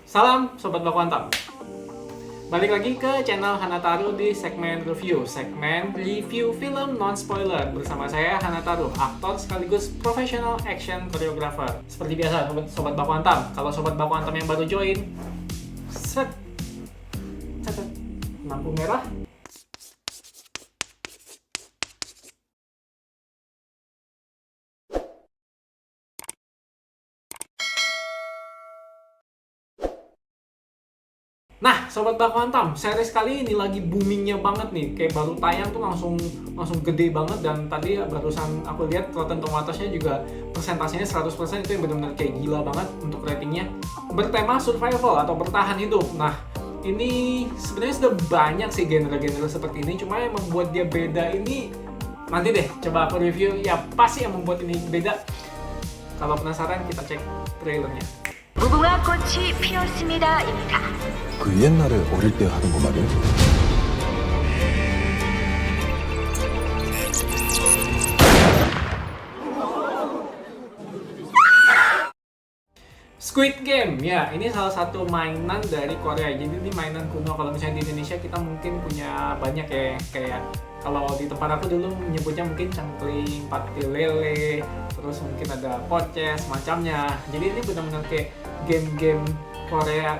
Salam Sobat Baku Hantam. Balik lagi ke channel Hanataru di segmen review film non-spoiler. Bersama saya Hanataru, aktor sekaligus professional action choreographer. Seperti biasa Sobat Baku Hantam, kalau Sobat Baku Hantam yang baru join, set lampu merah. Nah, Sobat Baku Hantam, series kali ini lagi boomingnya banget nih. Kayak baru tayang tuh langsung gede banget. Dan tadi barusan aku lihat Rotten Tomatoes-nya juga persentasenya 100%. Itu yang benar-benar kayak gila banget untuk ratingnya. Bertema survival atau bertahan hidup. Nah, ini sebenarnya sudah banyak sih genre-genre seperti ini. Cuma yang membuat dia beda ini, nanti deh coba aku review. Ya pasti yang membuat ini beda. Kalau penasaran kita cek trailernya. 무궁화 꽃이 피었습니다입니다. 그 옛날에 어릴 때 하던 거 말이야? Squid Game, ya ini salah satu mainan dari Korea. Jadi ini mainan kuno. Kalau misalnya di Indonesia kita mungkin punya banyak ya. Kayak kalau di tempat aku dulu menyebutnya mungkin cangkling, pati lele, terus mungkin ada poces, macamnya. Jadi ini benar-benar kayak game-game Korea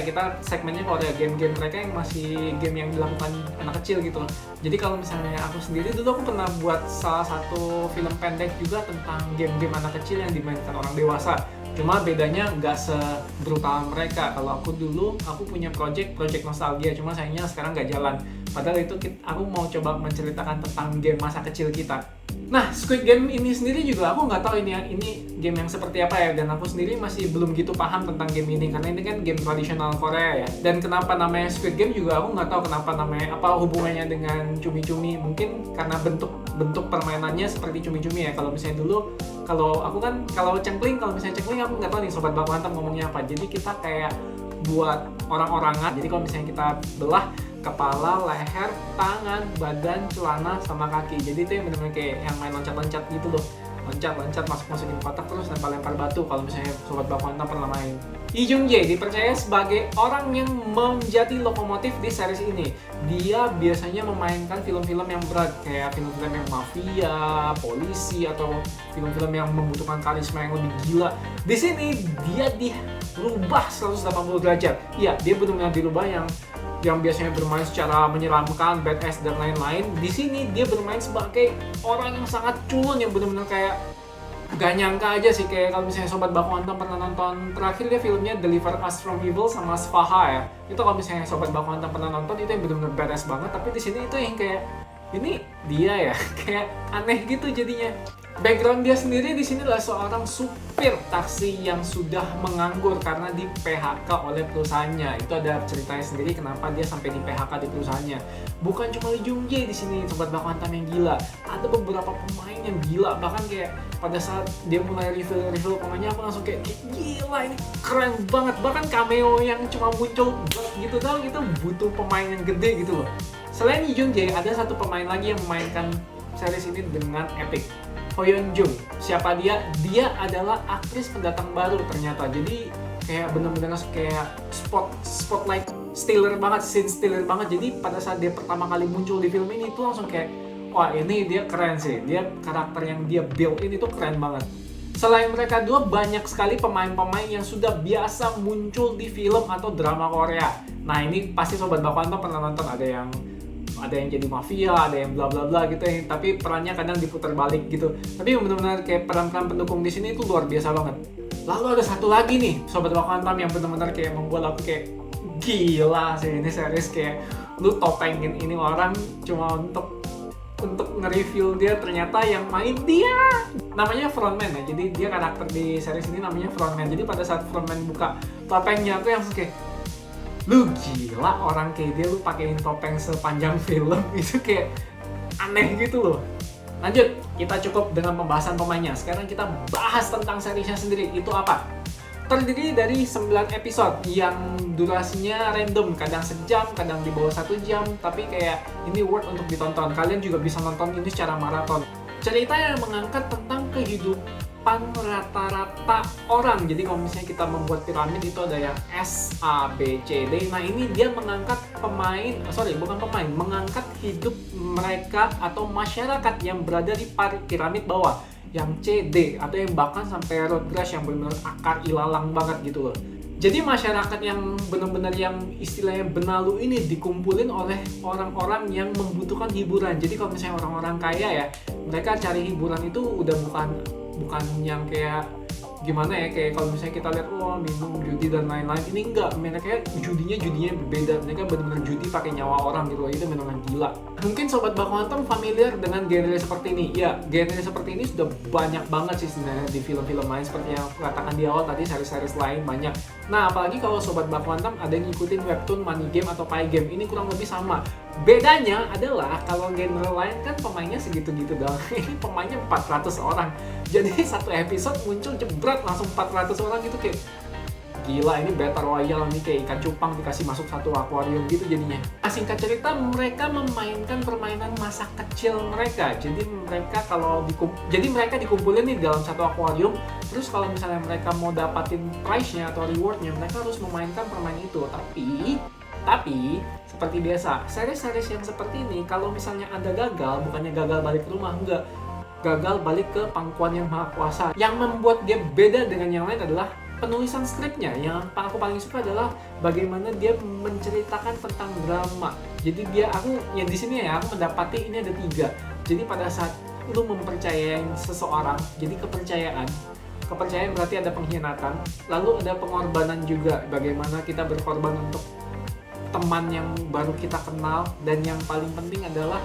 kita segmennya Korea, game-game mereka yang masih game yang dilakukan anak kecil gitu. Jadi kalau misalnya aku sendiri dulu aku pernah buat salah satu film pendek juga tentang game-game anak kecil yang dimainkan orang dewasa. Cuma bedanya nggak sebrutal mereka. Kalau aku dulu, aku punya project nostalgia, cuma sayangnya sekarang nggak jalan. Padahal itu aku mau coba menceritakan tentang game masa kecil kita. Nah, Squid Game ini sendiri juga aku nggak tahu ini game yang seperti apa ya. Dan aku sendiri masih belum gitu paham tentang game ini, karena ini kan game tradisional Korea ya. Dan kenapa namanya Squid Game juga aku nggak tahu kenapa namanya, apa hubungannya dengan cumi-cumi. Mungkin karena bentuk permainannya seperti cumi-cumi ya. Kalau misalnya dulu, kalau cengkling aku nggak tahu nih Sobat Baku Hantam ngomongnya apa. Jadi kita kayak buat orang-orangan. Jadi kalau misalnya kita belah kepala, leher, tangan, badan, celana, sama kaki. Jadi itu yang benar-benar kayak yang main loncat-loncat gitu loh. Loncat-loncat, masukin kotak, terus lempar-lempar batu. Kalau misalnya Sobat Baku Hantam pernah main. Lee Jung Jae dipercaya sebagai orang yang menjadi lokomotif di series ini. Dia biasanya memainkan film-film yang berat, kayak film-film yang mafia, polisi, atau film-film yang membutuhkan karisma yang lebih gila. Di sini dia dirubah 180 derajat. Iya, dia benar-benar dirubah yang biasanya bermain secara menyeramkan, badass dan lain-lain. Di sini dia bermain sebagai orang yang sangat culun, yang benar-benar kayak gak nyangka aja sih. Kayak kalau misalnya Sobat Baku Hantam pernah nonton terakhir dia filmnya Deliver Us From Evil sama Svaha ya. Itu kalau misalnya Sobat Baku Hantam pernah nonton, itu yang benar-benar badass banget. Tapi di sini itu yang kayak ini dia ya, kayak aneh gitu jadinya. Background dia sendiri di sini adalah seorang supir taksi yang sudah menganggur karena di PHK oleh perusahaannya. Itu ada ceritanya sendiri kenapa dia sampai di PHK di perusahaannya. Bukan cuma Lee Jung Jae di sini Sobat Baku Hantam yang gila. Ada beberapa pemain yang gila. Bahkan kayak pada saat dia mulai reveal pemainnya, aku langsung kayak gila, ini keren banget. Bahkan cameo yang cuma muncul gitu doang itu butuh pemain yang gede gitu loh. Selain Lee Jung Jae, ada satu pemain lagi yang memainkan series ini dengan epic. Ho Yeon Jung. Siapa dia? Dia adalah aktris pendatang baru ternyata. Jadi kayak bener-bener kayak spotlight stealer banget, scene stealer banget. Jadi pada saat dia pertama kali muncul di film ini itu langsung kayak, wah ini dia keren sih. Dia karakter yang dia build in itu keren banget. Selain mereka dua, banyak sekali pemain-pemain yang sudah biasa muncul di film atau drama Korea. Nah ini pasti Sobat Baku Hantam pernah nonton, ada yang jadi mafia, ada yang bla bla bla gitu ya, tapi perannya kadang diputar balik gitu. Tapi benar-benar kayak peran-peran pendukung di sini itu luar biasa banget. Lalu ada satu lagi nih Sobat Baku Hantam yang benar-benar kayak membuat aku kayak gila sih, ini series kayak lu topengin ini orang cuma untuk nge-review dia, ternyata yang main dia namanya Frontman ya. Jadi dia karakter di series ini namanya Frontman. Jadi pada saat Frontman buka topengnya aku yang kayak, lu gila, orang kayak dia lu pakein topeng sepanjang film itu kayak aneh gitu loh. Lanjut, kita cukup dengan pembahasan pemainnya. Sekarang kita bahas tentang seriesnya sendiri. Itu apa? Terdiri dari 9 episode yang durasinya random, kadang sejam, kadang di bawah 1 jam, tapi kayak ini worth untuk ditonton. Kalian juga bisa nonton ini secara maraton. Cerita yang mengangkat tentang kehidupan kesiapan rata-rata orang. Jadi kalau misalnya kita membuat piramid itu ada yang S, A, B, C, D. Nah ini dia mengangkat mengangkat hidup mereka atau masyarakat yang berada di piramid bawah, yang C, D, atau yang bahkan sampai road rash yang benar-benar akar ilalang banget gitu loh. Jadi masyarakat yang benar-benar yang istilahnya benalu ini dikumpulin oleh orang-orang yang membutuhkan hiburan. Jadi kalau misalnya orang-orang kaya ya, mereka cari hiburan itu udah bukan yang kayak gimana ya, kayak kalau misalnya kita lihat minum judi dan lain-lain, ini enggak, mereka judinya berbeda, mereka benar-benar judi pakai nyawa orang gitu loh, itu benar-benar gila. Mungkin Sobat Baku Hantam familiar dengan genre seperti ini. Ya, genre seperti ini sudah banyak banget sih sebenarnya di film-film lain, seperti yang aku katakan di awal tadi, series-series lain banyak. Nah, apalagi kalau Sobat Baku Hantam ada yang ngikutin webtoon, money game, atau pie game, ini kurang lebih sama. Bedanya adalah kalau genre lain kan pemainnya segitu-gitu doang. Ini pemainnya 400 orang. Jadi satu episode muncul jebret langsung 400 orang gitu, kayak gila, ini battle royale nih, kayak ikan cupang dikasih masuk satu akuarium gitu jadinya. Singkat cerita, mereka memainkan permainan masa kecil mereka. Jadi mereka dikumpulin nih dalam satu akuarium. Terus kalau misalnya mereka mau dapatin prize-nya atau reward-nya, mereka harus memainkan permainan itu. Tapi seperti biasa, series-series yang seperti ini kalau misalnya Anda gagal, bukannya gagal balik ke rumah, enggak. Gagal balik ke pangkuan yang maha kuasa. Yang membuat dia beda dengan yang lain adalah penulisan skripnya. Yang aku paling suka adalah bagaimana dia menceritakan tentang drama. Jadi aku di sini ya, aku mendapati ini ada 3. Jadi pada saat lu mempercayai seseorang, jadi kepercayaan berarti ada pengkhianatan, lalu ada pengorbanan juga, bagaimana kita berkorban untuk teman yang baru kita kenal, dan yang paling penting adalah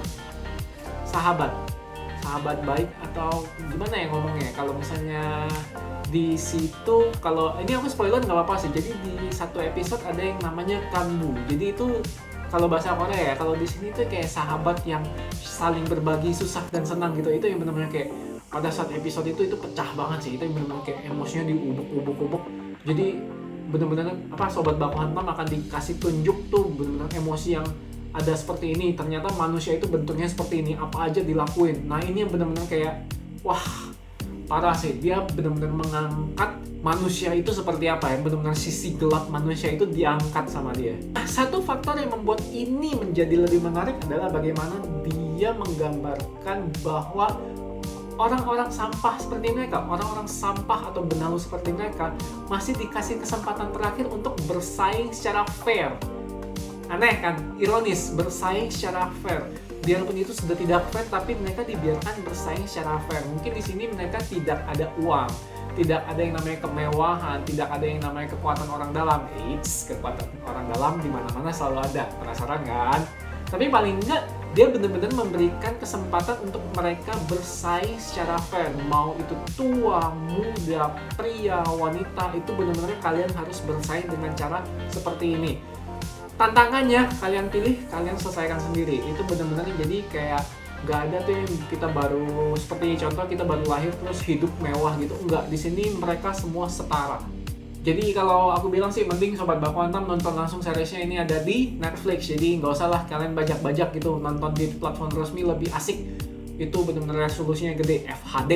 sahabat baik, atau gimana ya ngomongnya, kalau misalnya di situ, kalau ini aku spoiler nggak apa-apa sih. Jadi di satu episode ada yang namanya kanbu. Jadi itu kalau bahasa Korea ya, kalau di sini tuh kayak sahabat yang saling berbagi susah dan senang gitu. Itu yang benar-benar kayak pada saat episode itu pecah banget sih. Itu yang benar-benar kayak emosinya diubuk-ubuk. Jadi benar-benar Sobat Baku Hantam akan dikasih tunjuk tuh benar-benar emosi yang ada seperti ini. Ternyata manusia itu bentuknya seperti ini, apa aja dilakuin. Nah ini yang benar-benar kayak wah, parah sih. Dia benar-benar mengangkat manusia itu seperti apa, yang benar-benar sisi gelap manusia itu diangkat sama dia. Nah, satu faktor yang membuat ini menjadi lebih menarik adalah bagaimana dia menggambarkan bahwa orang-orang sampah seperti mereka, orang-orang sampah atau benalu seperti mereka masih dikasih kesempatan terakhir untuk bersaing secara fair. Aneh kan? Ironis, bersaing secara fair. Biarpun itu sudah tidak fair, tapi mereka dibiarkan bersaing secara fair. Mungkin di sini mereka tidak ada uang, tidak ada yang namanya kemewahan, tidak ada yang namanya kekuatan orang dalam. Kekuatan orang dalam di mana-mana selalu ada. Penasaran kan? Tapi paling enggak dia benar-benar memberikan kesempatan untuk mereka bersaing secara fair. Mau itu tua, muda, pria, wanita, itu benar-benar kalian harus bersaing dengan cara seperti ini. Tantangannya kalian pilih, kalian selesaikan sendiri. Itu benar-benar jadi kayak nggak ada tuh yang kita baru, seperti contoh kita baru lahir terus hidup mewah gitu. Enggak, di sini mereka semua setara. Jadi kalau aku bilang sih, mending Sobat Baku Hantam nonton langsung seriesnya, ini ada di Netflix. Jadi nggak usah lah kalian bajak-bajak gitu, nonton di platform resmi lebih asik. Itu benar-benar resolusinya gede, FHD.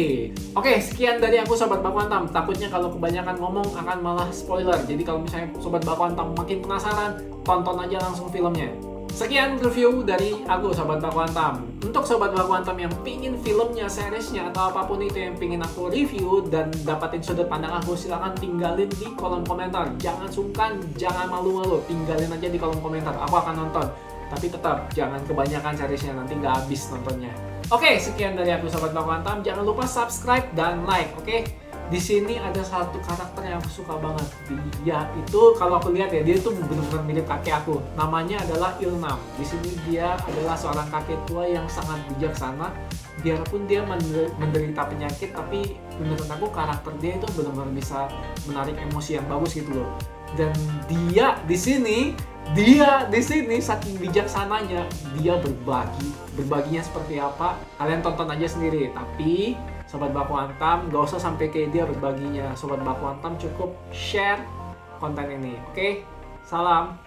Oke, sekian dari aku Sobat Baku Hantam. Takutnya kalau kebanyakan ngomong akan malah spoiler. Jadi kalau misalnya Sobat Baku Hantam makin penasaran, tonton aja langsung filmnya. Sekian review dari aku Sobat Baku Hantam. Untuk Sobat Baku Hantam yang pingin filmnya, seriesnya, atau apapun itu yang pingin aku review dan dapatin sudut pandang aku, silahkan tinggalin di kolom komentar. Jangan sungkan, jangan malu-malu, tinggalin aja di kolom komentar. Aku akan nonton. Tapi tetap jangan kebanyakan seriesnya, nanti nggak habis nontonnya. Oke, sekian dari aku Sobat Baku Hantam. Jangan lupa subscribe dan like, oke? Di sini ada satu karakter yang aku suka banget. Dia itu kalau aku lihat ya, dia tuh benar-benar mirip kakek aku. Namanya adalah Ilnam. Di sini dia adalah seorang kakek tua yang sangat bijaksana. Biarpun dia menderita penyakit, tapi menurut aku karakter dia itu benar-benar bisa menarik emosi yang bagus gitu loh. Dan dia di sini saking bijaksananya, dia berbaginya seperti apa, kalian tonton aja sendiri. Tapi Sobat Baku Hantam gak usah sampai kayak dia berbaginya. Sobat Baku Hantam cukup share konten ini, oke? Salam.